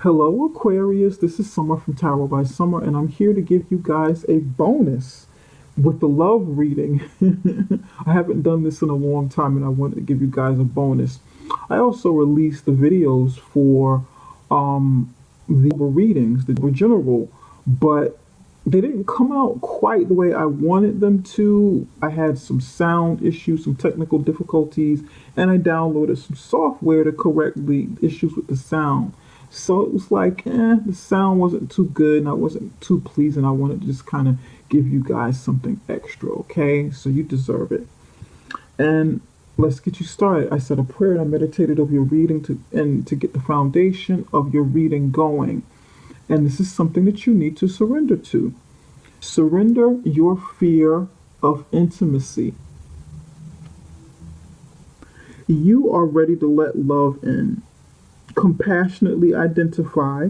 Hello, Aquarius. This is Summer from Tarot by Summer, and I'm here to give you guys a bonus with the love reading. I haven't done this in a long time, and I wanted to give you guys a bonus. I also released the videos for the readings, the general, but they didn't come out quite the way I wanted them to. I had some sound issues, some technical difficulties, and I downloaded some software to correct the issues with the sound. So it was like, the sound wasn't too good and I wasn't too pleased, and I wanted to just kind of give you guys something extra, okay? So you deserve it. And let's get you started. I said a prayer and I meditated over your reading to get the foundation of your reading going. And this is something that you need to surrender to. Surrender your fear of intimacy. You are ready to let love in. Compassionately identify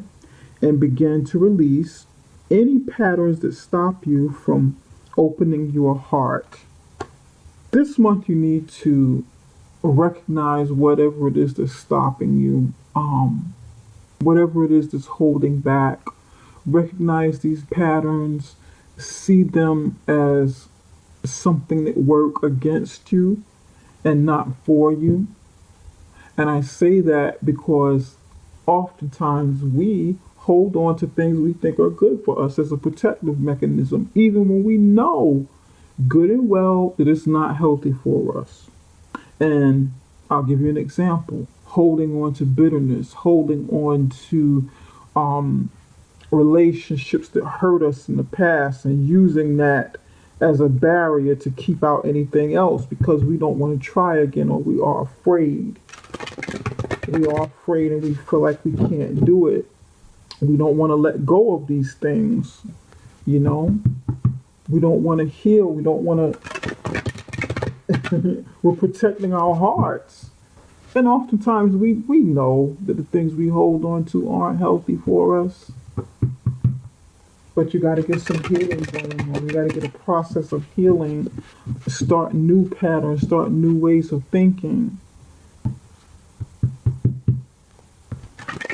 and begin to release any patterns that stop you from opening your heart. This month you need to recognize whatever it is that's stopping you, whatever it is that's holding back. Recognize these patterns, see them as something that work against you and not for you. And I say that because oftentimes we hold on to things we think are good for us as a protective mechanism, even when we know good and well that it's not healthy for us. And I'll give you an example. Holding on to bitterness, holding on to relationships that hurt us in the past and using that as a barrier to keep out anything else because we don't want to try again, or we are afraid. We are afraid and we feel like we can't do it. We don't want to let go of these things, you know? We don't want to heal. We don't want to... We're protecting our hearts. And oftentimes we know that the things we hold on to aren't healthy for us. But you got to get some healing going on. You got to get a process of healing. Start new patterns. Start new ways of thinking.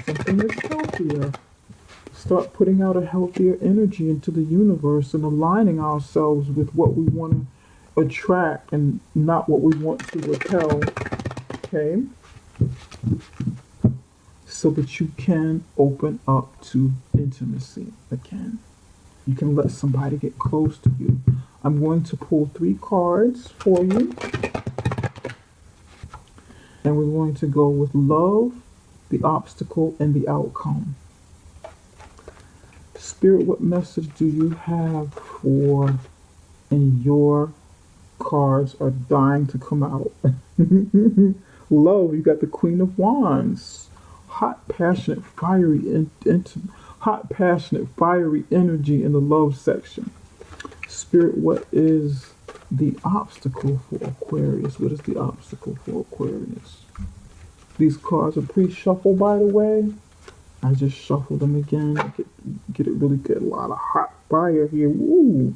Something that's healthier. Start putting out a healthier energy into the universe and aligning ourselves with what we want to attract and not what we want to repel. Okay? So that you can open up to intimacy again. You can let somebody get close to you. I'm going to pull 3 cards for you. And we're going to go with love, the obstacle, and the outcome. Spirit, what message do you have for, and your cards are dying to come out? Love, you got the Queen of Wands. Hot, passionate, fiery energy in the love section. Spirit, what is the obstacle for Aquarius? What is the obstacle for Aquarius? These cards are pre-shuffled, by the way. I just shuffled them again. Get it really good. A lot of hot fire here. Ooh.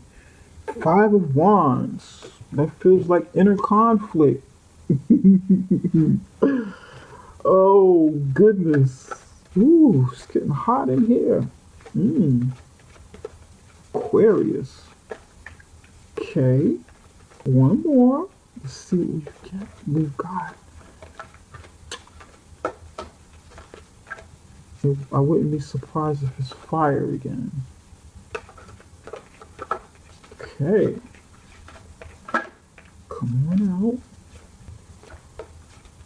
5 of Wands. That feels like inner conflict. Oh, goodness. Ooh, it's getting hot in here. Aquarius. Okay. One more. Let's see what we've got. I wouldn't be surprised if it's fire again. Okay. Come on out.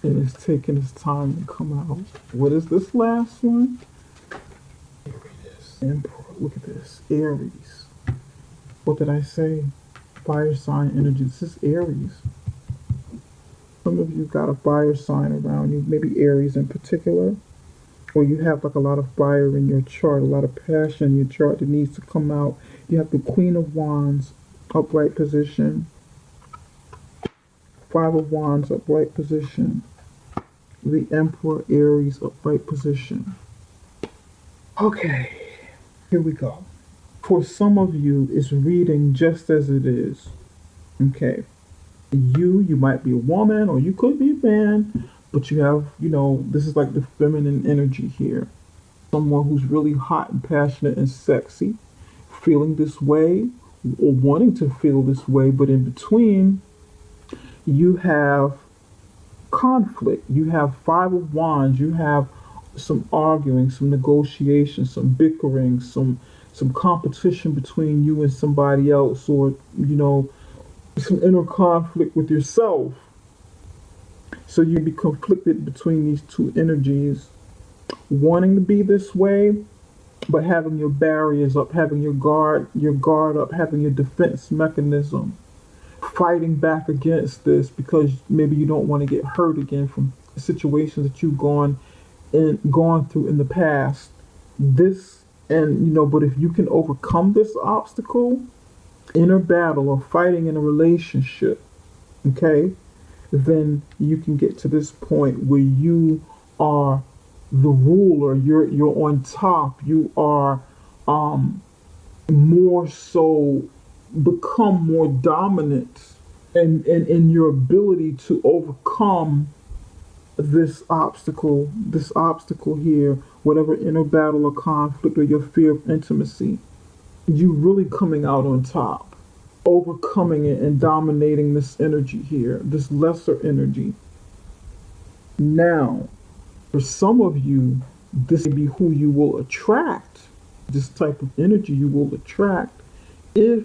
And it's taking its time to come out. What is this last one? Aries. Emperor. Look at this. Aries. What did I say? Fire sign energy. This is Aries. Some of you got a fire sign around you, maybe Aries in particular. Or you have like a lot of fire in your chart, a lot of passion in your chart that needs to come out. You have the Queen of Wands, upright position. 5 of Wands, upright position. The Emperor, Aries, upright position. Okay, here we go. For some of you, it's reading just as it is. Okay. You might be a woman or you could be a man, but you have, this is like the feminine energy here. someone who's really hot and passionate and sexy, feeling this way or wanting to feel this way, but in between, you have conflict. You have Five of Wands. You have some arguing, some negotiation, some bickering, some competition between you and somebody else, or some inner conflict with yourself. So you be conflicted between these two energies, wanting to be this way, but having your barriers up, having your guard up, having your defense mechanism, fighting back against this because maybe you don't want to get hurt again from situations that you've gone through in the past. This and but if you can overcome this obstacle, inner battle or fighting in a relationship, okay, then you can get to this point where you are the ruler, you're on top, you are more so become more dominant and in your ability to overcome this obstacle here, whatever inner battle or conflict or your fear of intimacy, you really coming out on top, overcoming it and dominating this energy here, this lesser energy. Now, for some of you, this may be who you will attract. This type of energy you will attract if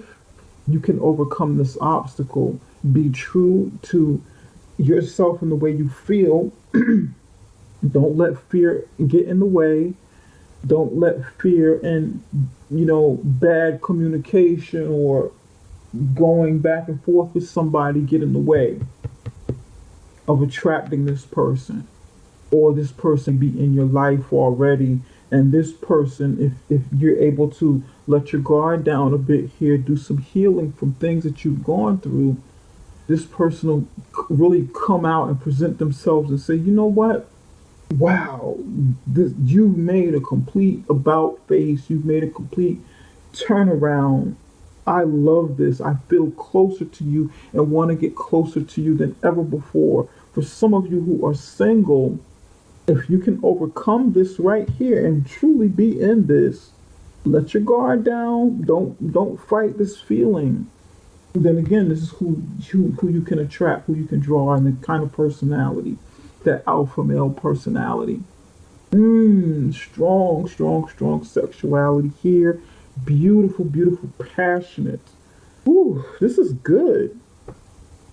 you can overcome this obstacle, be true to yourself in the way you feel. Don't let fear get in the way. Don't let fear and bad communication or going back and forth with somebody get in the way of attracting this person, or this person be in your life already. And this person, if you're able to let your guard down a bit here, do some healing from things that you've gone through, this person will really come out and present themselves and say, you know what? Wow, you've made a complete about face. You've made a complete turnaround. I love this. I feel closer to you and want to get closer to you than ever before. For some of you who are single, if you can overcome this right here and truly be in this, let your guard down. Don't fight this feeling. Then again, this is who you can attract, who you can draw, and the kind of personality, that alpha male personality. Strong sexuality here. Beautiful, passionate. Ooh, this is good.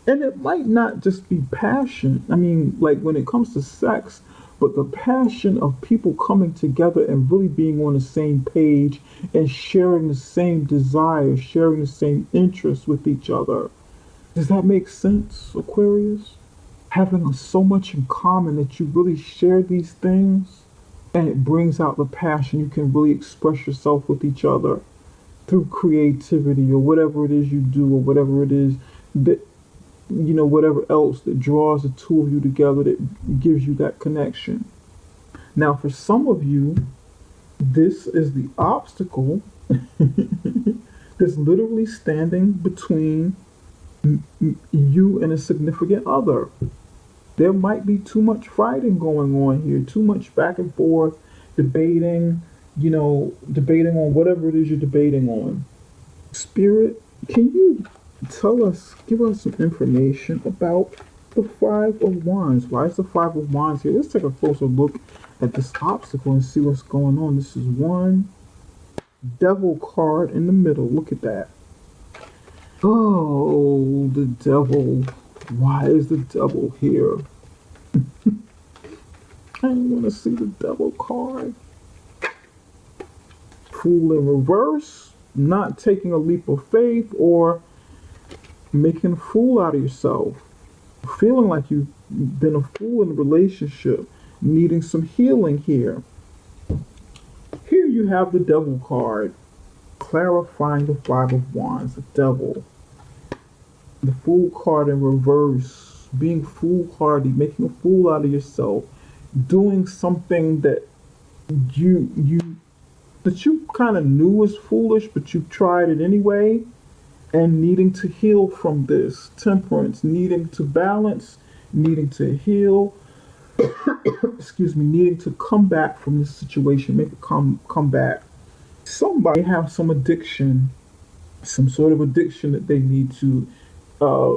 And it might not just be passion. I mean, like when it comes to sex, but the passion of people coming together and really being on the same page and sharing the same desires, sharing the same interests with each other. Does that make sense, Aquarius? Having so much in common that you really share these things, and it brings out the passion. You can really express yourself with each other through creativity or whatever it is you do, or whatever it is that whatever else that draws the two of you together, that gives you that connection. Now, for some of you, this is the obstacle that's literally standing between you and a significant other. There might be too much fighting going on here, too much back and forth, debating on whatever it is you're debating on. Spirit, can you give us some information about the Five of Wands? Why is the Five of Wands here? Let's take a closer look at this obstacle and see what's going on. This is one devil card in the middle. Look at that. Oh, the devil. Why is the devil here? I don't want to see the devil card. Fool in reverse. Not taking a leap of faith, or making a fool out of yourself, feeling like you've been a fool in a relationship, needing some healing here. Here you have the devil card, clarifying the Five of Wands, the devil. The fool card in reverse, being foolhardy, making a fool out of yourself, doing something that you kind of knew was foolish, but you tried it anyway. And needing to heal from this. Temperance, needing to balance, needing to heal. excuse me, needing to come back from this situation, make a come back. Somebody have some addiction, some sort of addiction that they need to uh,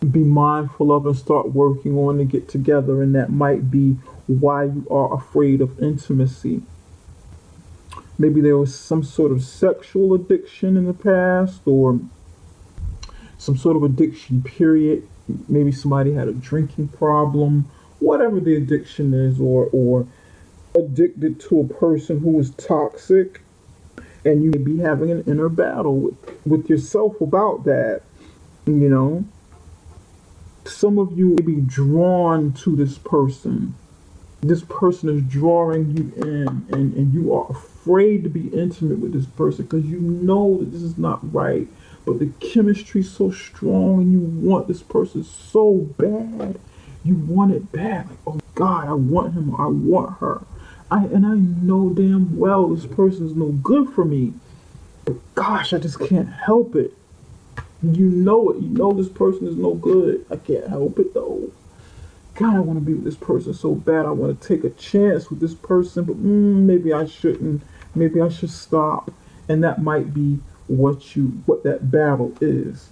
be mindful of and start working on to get together, and that might be why you are afraid of intimacy. Maybe there was some sort of sexual addiction in the past, or some sort of addiction, period. Maybe somebody had a drinking problem, whatever the addiction is, or addicted to a person who is toxic, and you may be having an inner battle with yourself about that. You know, some of you may be drawn to this person. This person is drawing you in, and you are afraid to be intimate with this person because you know that this is not right. But the chemistry is so strong, and you want this person so bad. You want it bad. Like, oh God, I want him or I want her. I know damn well this person is no good for me. But gosh, I just can't help it. You know it. You know this person is no good. I can't help it though. God, I want to be with this person so bad. I want to take a chance with this person, but maybe I shouldn't. Maybe I should stop. And that might be what that battle is.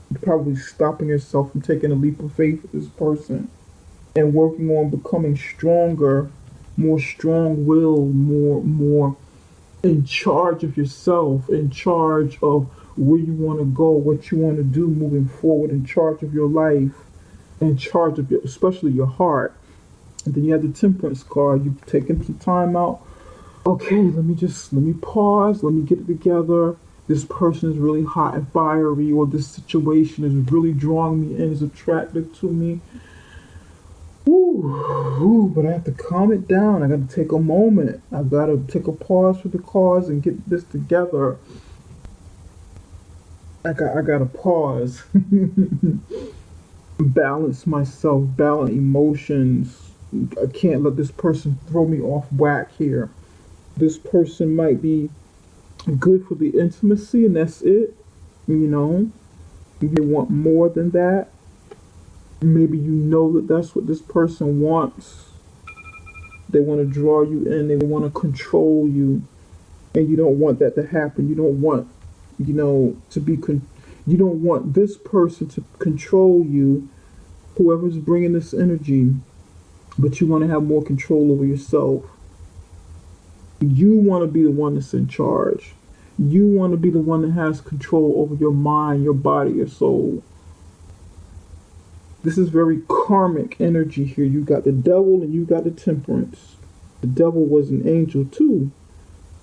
You're probably stopping yourself from taking a leap of faith with this person and working on becoming stronger, more strong-willed, more in charge of yourself, in charge of where you want to go, what you want to do moving forward, in charge of your life, in charge of especially your heart. And then you have the temperance card. You've taken some time out. Okay, let me pause, let me get it together. This person is really hot and fiery, or this situation is really drawing me in, is attractive to me. Ooh, but I have to calm it down. I got to take a moment. I've got to take a pause for the cause and get this together. I got to pause. Balance myself, balance emotions. I can't let this person throw me off whack here. This person might be good for the intimacy, and that's it. You know, you want more than that. Maybe you know that that's what this person wants. They want to draw you in, they want to control you, and you don't want that to happen. You don't want, to be, you don't want this person to control you, whoever's bringing this energy, but you want to have more control over yourself. You want to be the one that's in charge. You want to be the one that has control over your mind, your body, your soul. This is very karmic energy here. You got the devil and you got the temperance. The devil was an angel too,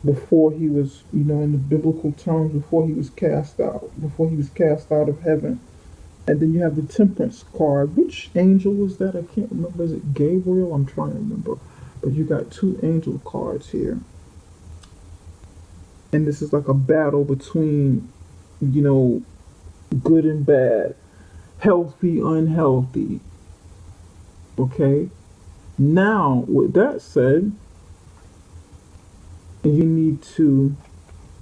before he was, in the biblical terms, before he was cast out of heaven. And then you have the temperance card. Which angel was that? I can't remember. Is it Gabriel? I'm trying to remember. But you got two angel cards here. And this is like a battle between, good and bad, healthy, unhealthy. Okay? Now, with that said, you need to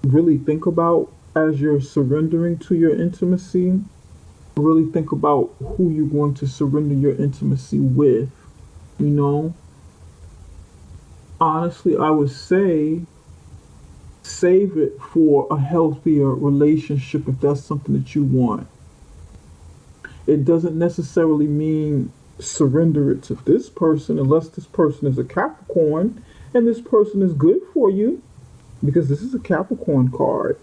really think about, as you're surrendering to your intimacy, really think about who you're going to surrender your intimacy with. Honestly, I would say save it for a healthier relationship if that's something that you want. It doesn't necessarily mean surrender it to this person unless this person is a Capricorn and this person is good for you, because this is a Capricorn card.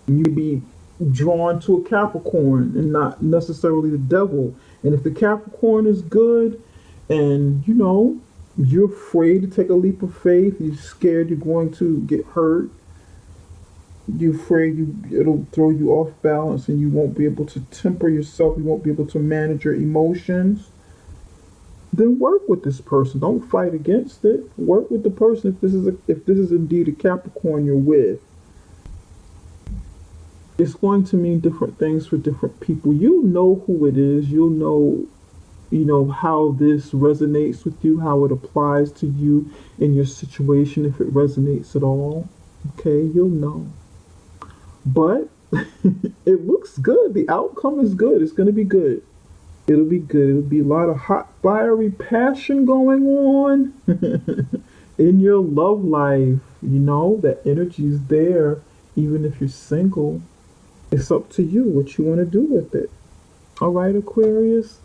You'd be drawn to a Capricorn and not necessarily the devil. And if the Capricorn is good and you're afraid to take a leap of faith, you're scared you're going to get hurt, you're afraid it'll throw you off balance and you won't be able to temper yourself, you won't be able to manage your emotions, then work with this person. Don't fight against it. Work with the person if this is indeed a Capricorn you're with. It's going to mean different things for different people. You'll know who it is. You'll know, how this resonates with you, how it applies to you in your situation, if it resonates at all. Okay, you'll know. But it looks good. The outcome is good. It's going to be good. It'll be good. It'll be a lot of hot, fiery passion going on in your love life. You know, that energy is there, even if you're single. It's up to you what you want to do with it. All right, Aquarius.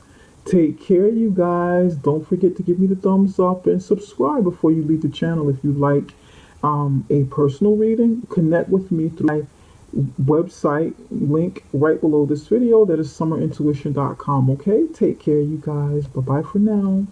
Take care, you guys. Don't forget to give me the thumbs up and subscribe before you leave the channel. If you like a personal reading, connect with me through my website link right below this video. That is summerintuition.com. Okay, take care, you guys. Bye bye for now.